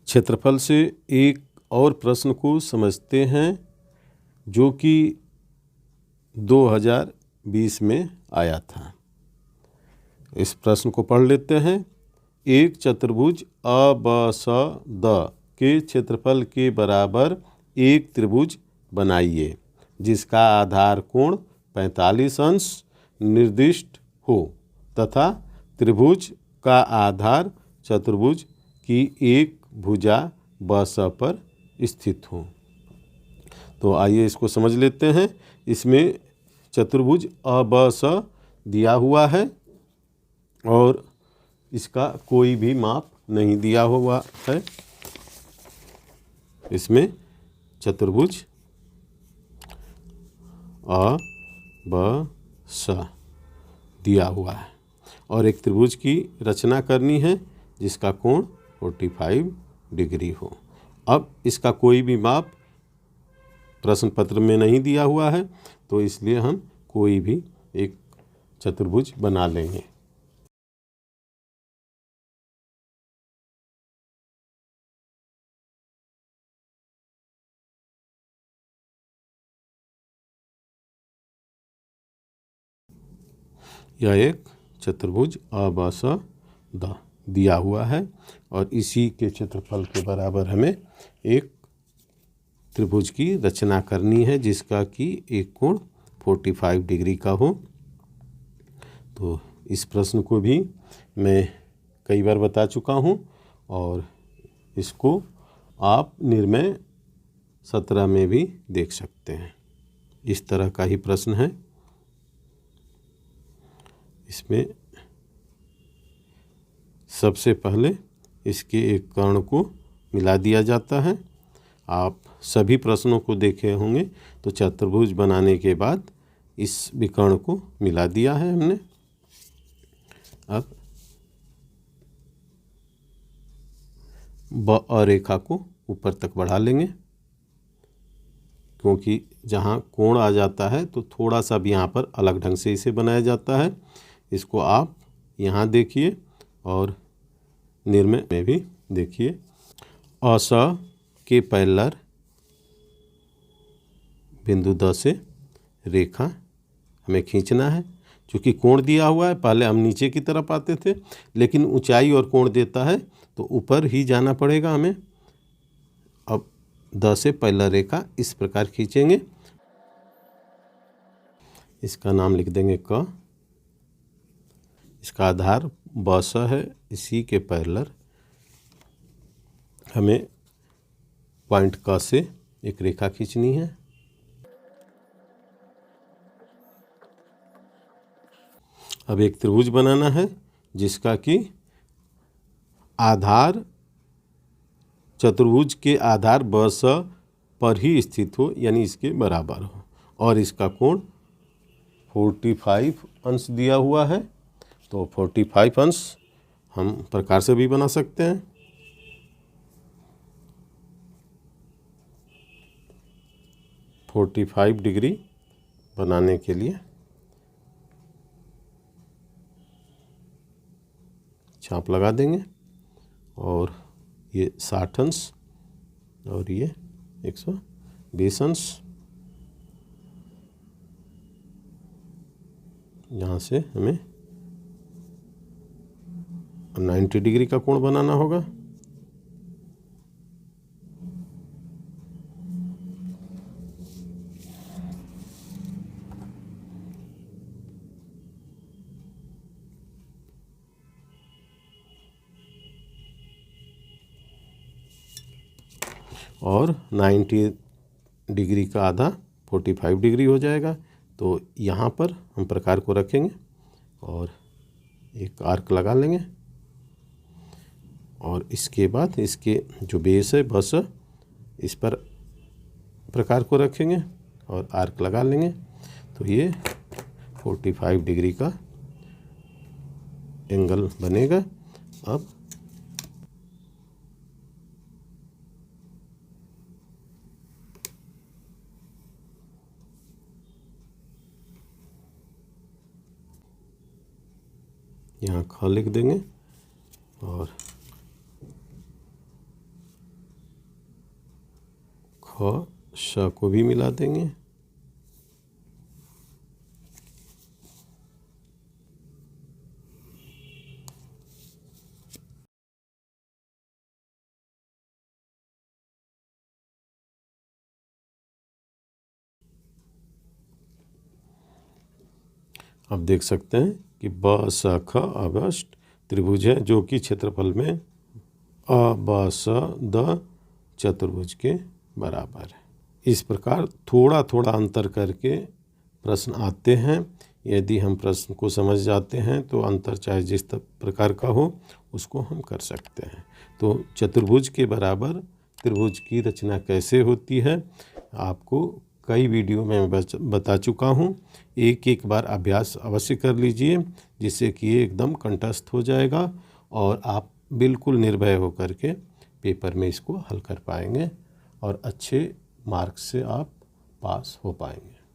क्षेत्रफल से एक और प्रश्न को समझते हैं जो कि 2020 में आया था। इस प्रश्न को पढ़ लेते हैं। एक चतुर्भुज ABCD के क्षेत्रफल के बराबर एक त्रिभुज बनाइए जिसका आधार कोण 45 अंश निर्दिष्ट हो तथा त्रिभुज का आधार चतुर्भुज की एक भुजा BC पर स्थित हो। तो आइए इसको समझ लेते हैं। इसमें चतुर्भुज ABC दिया हुआ है और इसका कोई भी माप नहीं दिया हुआ है। इसमें चतुर्भुज ABC दिया हुआ है और एक त्रिभुज की रचना करनी है जिसका कोण 45 डिग्री हो। अब इसका कोई भी माप प्रश्न पत्र में नहीं दिया हुआ है, तो इसलिए हम कोई भी एक चतुर्भुज बना लेंगे। यह एक चतुर्भुज ABCD दिया हुआ है और इसी के क्षेत्रफल के बराबर हमें एक त्रिभुज की रचना करनी है जिसका कि एक कोण 45 डिग्री का हो। तो इस प्रश्न को भी मैं कई बार बता चुका हूँ और इसको आप निर्णय 17 में भी देख सकते हैं। इस तरह का ही प्रश्न है। इसमें सबसे पहले इसके एक कर्ण को मिला दिया जाता है। आप सभी प्रश्नों को देखे होंगे तो चतुर्भुज बनाने के बाद इस विकर्ण को मिला दिया है हमने। अब BA रेखा को ऊपर तक बढ़ा लेंगे क्योंकि जहाँ कोण आ जाता है तो थोड़ा सा भी यहाँ पर अलग ढंग से इसे बनाया जाता है। इसको आप यहाँ देखिए और निर्णय में भी देखिए। AC के पैरेलल बिंदु D से रेखा हमें खींचना है। क्योंकि कोण दिया हुआ है, पहले हम नीचे की तरफ आते थे लेकिन ऊंचाई और कोण देता है तो ऊपर ही जाना पड़ेगा हमें। अब D से पैरेलल रेखा इस प्रकार खींचेंगे। इसका नाम लिख देंगे K। इसका आधार BC है। इसी के पैरेलल हमें पॉइंट K से एक रेखा खींचनी है। अब एक त्रिभुज बनाना है जिसका कि आधार चतुर्भुज के आधार BC पर ही स्थित हो यानी इसके बराबर हो और इसका कोण 45 अंश दिया हुआ है। तो 45 अंश हम प्रकार से भी बना सकते हैं। (45 डिग्री बनाने के लिए छाप लगा देंगे और ये 60 अंश और ये 120 अंश। यहाँ से हमें 90 डिग्री का कोण बनाना होगा। और 90 डिग्री का आधा 45 डिग्री हो जाएगा। तो यहाँ पर हम प्रकार को रखेंगे और एक आर्क लगा लेंगे और इसके बाद इसके जो बेस है बस इस पर प्रकार को रखेंगे और आर्क लगा लेंगे। तो ये 45 डिग्री का एंगल बनेगा। अब यहाँ ख लिख देंगे और ख श को भी मिला देंगे। आप देख सकते हैं कि ब स ख अवष्ट त्रिभुज है जो कि क्षेत्रफल में अ ब स द चतुर्भुज के बराबर है। इस प्रकार थोड़ा थोड़ा अंतर करके प्रश्न आते हैं। यदि हम प्रश्न को समझ जाते हैं तो अंतर चाहे जिस प्रकार का हो उसको हम कर सकते हैं। तो चतुर्भुज के बराबर त्रिभुज की रचना कैसे होती है आपको कई वीडियो में बता चुका हूँ। एक एक बार अभ्यास अवश्य कर लीजिए जिससे कि ये एकदम कंठस्थ हो जाएगा और आप बिल्कुल निर्भय होकर के पेपर में इसको हल कर पाएंगे और अच्छे मार्क्स से आप पास हो पाएंगे।